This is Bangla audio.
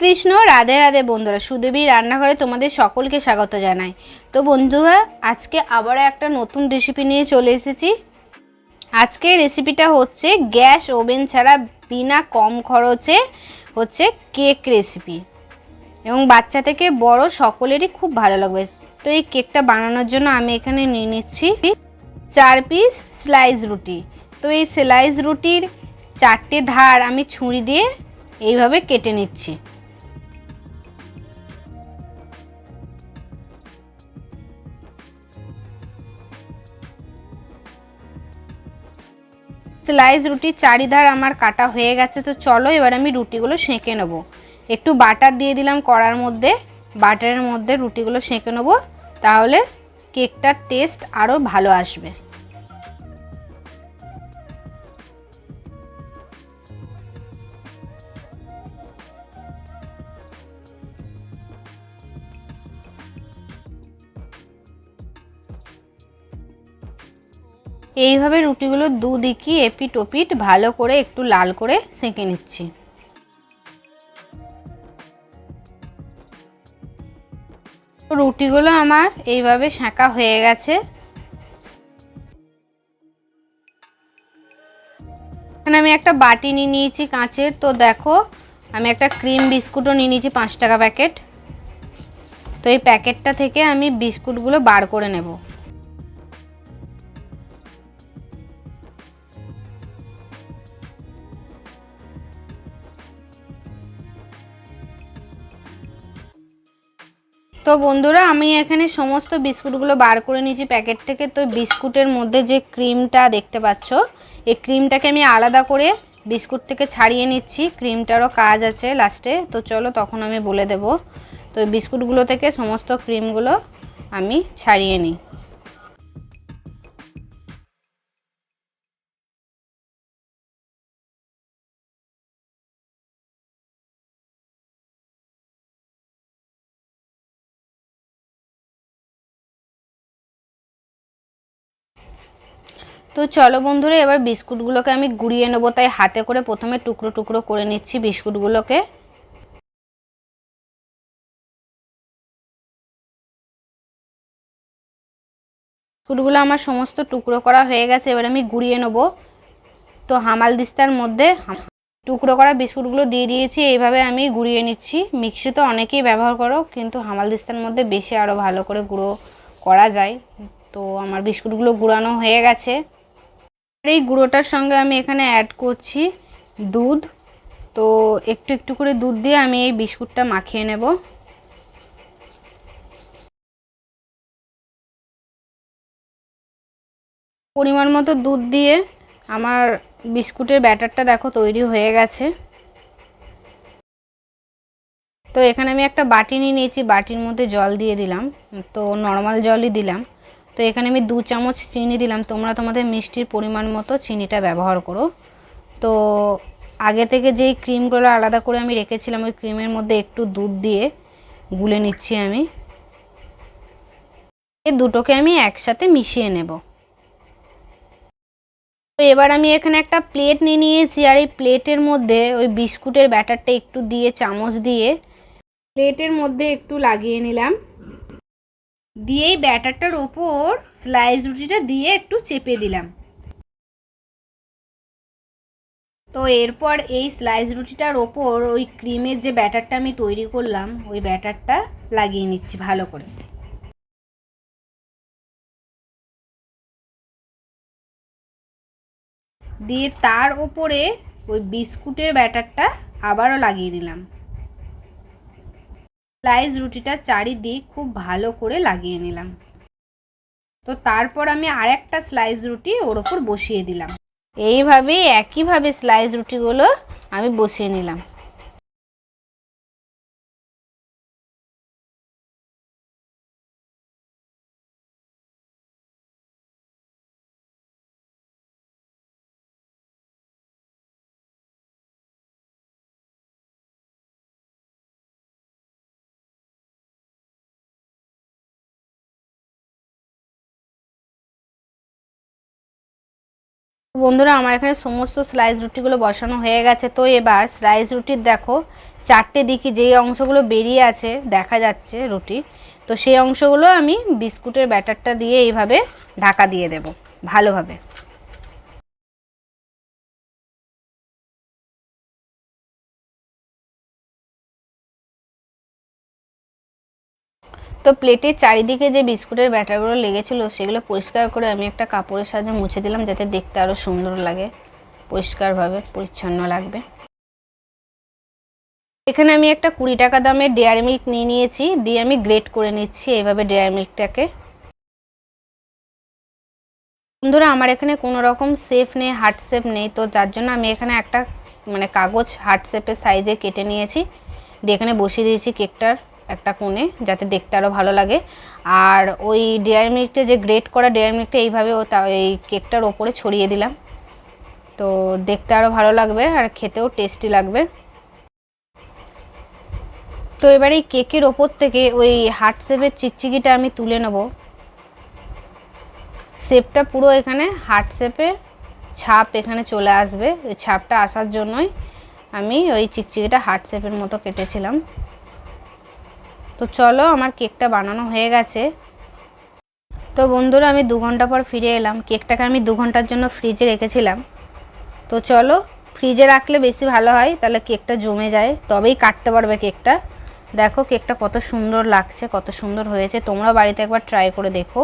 কৃষ্ণ, রাধে রাধে বন্ধুরা, সুদেবী রান্নাঘরে তোমাদের সকলকে স্বাগত জানাই। তো বন্ধুরা, আজকে আবার একটা নতুন রেসিপি নিয়ে চলে এসেছি। আজকে রেসিপিটা হচ্ছে গ্যাস ওভেন ছাড়া বিনা কম খরচে হচ্ছে কেক রেসিপি, এবং বাচ্চা থেকে বড় সকলেরই খুব ভালো লাগবে। তো এই কেকটা বানানোর জন্য আমি এখানে নিয়ে নিচ্ছি 4 পিস স্লাইস রুটি। তো এই স্লাইস রুটির 4টে ধার আমি ছুরি দিয়ে এইভাবে কেটে নিচ্ছি। স্লাইস রুটির চারিধার আমার কাটা হয়ে গেছে। তো চলো এবার আমি রুটিগুলো সেঁকে নেব। একটু বাটার দিয়ে দিলাম কড়ার মধ্যে, বাটারের মধ্যে রুটিগুলো সেঁকে নেব, তাহলে কেকটার টেস্ট আরও ভালো আসবে। এইভাবে রুটিগুলো দুদিকই এপিট ওপিট ভালো করে একটু লাল করে সেঁকে নিচ্ছি। রুটিগুলো আমার এইভাবে সেঁকা হয়ে গেছে। এখানে আমি একটা বাটি নিয়ে নিয়েছি কাঁচের। তো দেখো, আমি একটা ক্রিম বিস্কুটও নিয়ে নিয়েছি 5 টাকা প্যাকেট। তো এই প্যাকেটটা থেকে আমি বিস্কুটগুলো বার করে নেব। তো বন্ধুরা, আমি এখানে সমস্ত বিস্কুটগুলো বার করে নিয়েছি প্যাকেট থেকে। তো বিস্কুটের মধ্যে যে ক্রিমটা দেখতে পাচ্ছ, এই ক্রিমটাকে আমি আলাদা করে বিস্কুট থেকে ছাড়িয়ে নিচ্ছি। ক্রিমটারও কাজ আছে লাস্টে, তো চলো তখন আমি বলে দেব। তো বিস্কুটগুলো থেকে সমস্ত ক্রিমগুলো আমি ছাড়িয়ে নিই। তো চলো বন্ধুরা, এবার বিস্কুটগুলোকে আমি গুঁড়িয়ে নেবো, তাই হাতে করে প্রথমে টুকরো টুকরো করে নিচ্ছি বিস্কুটগুলোকে। বিস্কুটগুলো আমার সমস্ত টুকরো করা হয়ে গেছে, এবার আমি গুঁড়িয়ে নেবো। তো হামালদিস্তার মধ্যে টুকরো করা বিস্কুটগুলো দিয়ে দিয়েছি। এইভাবে আমি গুঁড়িয়ে নিচ্ছি। মিক্সি তো অনেকেই ব্যবহার করো, কিন্তু হামালদিস্তার মধ্যে বেশি আরও ভালো করে গুঁড়ো করা যায়। তো আমার বিস্কুটগুলো গুঁড়ানো হয়ে গেছে। এই গুঁড়োটার সঙ্গে আমি এখানে অ্যাড করছি দুধ। তো একটু একটু করে দুধ দিয়ে আমি এই বিস্কুটটা মাখিয়ে নেব। পরিমাণ মতো দুধ দিয়ে আমার বিস্কুটের ব্যাটারটা দেখো তৈরি হয়ে গেছে। তো এখানে আমি একটা বাটি নিয়ে নিয়েছি, বাটির মধ্যে জল দিয়ে দিলাম। তো নর্মাল জলই দিলাম। তো এখানে আমি 2 চামচ চিনি দিলাম। তোমরা তোমাদের মিষ্টির পরিমাণ মতো চিনিটা ব্যবহার করো। তো আগে থেকে যেই ক্রিমগুলো আলাদা করে আমি রেখেছিলাম, ওই ক্রিমের মধ্যে একটু দুধ দিয়ে গুলে নিচ্ছি আমি। এই দুটোকে আমি একসাথে মিশিয়ে নেব। তো এবার আমি এখানে একটা প্লেট নিয়ে নিয়েছি, আর এই প্লেটের মধ্যে ওই বিস্কুটের ব্যাটারটা একটু দিয়ে চামচ দিয়ে প্লেটের মধ্যে একটু লাগিয়ে নিলাম। দিয়ে এই ব্যাটারটার ওপর স্লাইস রুটিটা দিয়ে একটু চেপে দিলাম। তো এরপর এই স্লাইস রুটিটার ওপর ওই ক্রিমের যে ব্যাটারটা আমি তৈরি করলাম, ওই ব্যাটারটা লাগিয়ে নিচ্ছি ভালো করে। দিয়ে তার ওপরে ওই বিস্কুটের ব্যাটারটা আবারও লাগিয়ে দিলাম। স্লাইস রুটিটা চারিদিক খুব ভালো করে লাগিয়ে নিলাম। তো তারপর আমি আরেকটা স্লাইস রুটি ওর ওপর বসিয়ে দিলাম। এইভাবে একইভাবে স্লাইস রুটিগুলো আমি বসিয়ে নিলাম। বন্ধুরা, আমার এখানে সমস্ত স্লাইস রুটিগুলো বসানো হয়ে গেছে। তো এবার স্লাইস রুটির দেখো চারটে দিকে যেই অংশগুলো বেরিয়ে আছে দেখা যাচ্ছে রুটি, তো সেই অংশগুলো আমি বিস্কুটের ব্যাটারটা দিয়ে এইভাবে ঢাকা দিয়ে দেব ভালোভাবে। তো প্লেটের চারিদিকে যে বিস্কুটের ব্যাটারগুলো লেগেছিলো সেগুলো পরিষ্কার করে আমি একটা কাপড়ের সাহায্যে মুছে দিলাম, যাতে দেখতে আরও সুন্দর লাগে, পরিষ্কারভাবে পরিচ্ছন্ন লাগবে। এখানে আমি একটা 20 টাকা দামের ডেয়ারি মিল্ক নিয়ে নিয়েছি, দিয়ে আমি গ্রেট করে নিচ্ছি এইভাবে ডেয়ারি মিল্কটাকে। বন্ধুরা আমার এখানে কোনো রকম শেপ নেই, হার্ট শেপ নেই, তো যার জন্য আমি এখানে একটা কাগজ হার্ট শেপের সাইজে কেটে নিয়েছি, দিয়ে এখানে বসিয়ে দিয়েছি কেকটার একটা কোণে, যাতে দেখতে আরও ভালো লাগে। আর ওই ডেয়ারি মিল্কটা যে গ্রেট করা ডেয়ারি মিল্কটা এইভাবে এই কেকটার ওপরে ছড়িয়ে দিলাম, তো দেখতে আরও ভালো লাগবে আর খেতেও টেস্টি লাগবে। তো এবার এই কেকের ওপর থেকে ওই হার্ট শেপের চিকচিকিটা আমি তুলে নেব। শেপটা পুরো এখানে হার্ট শেপের ছাপ এখানে চলে আসবে, ওই ছাপটা আসার জন্যই আমি ওই চিকচিকিটা হার্ট শেপের মতো কেটেছিলাম। তো চলো আমার কেকটা বানানো হয়ে গেছে। তো বন্ধুরা আমি 2 ঘন্টা পর ফিরে এলাম। কেকটাকে আমি 2 ঘন্টার জন্য ফ্রিজে রেখেছিলাম। তো চলো, ফ্রিজে রাখলে বেশি ভালো হয়, তাহলে কেকটা জমে যায়, তবেই কাটতে পারবে কেকটা। দেখো কেকটা কত সুন্দর লাগছে, কত সুন্দর হয়েছে, তোমরা বাড়িতে একবার ট্রাই করে দেখো।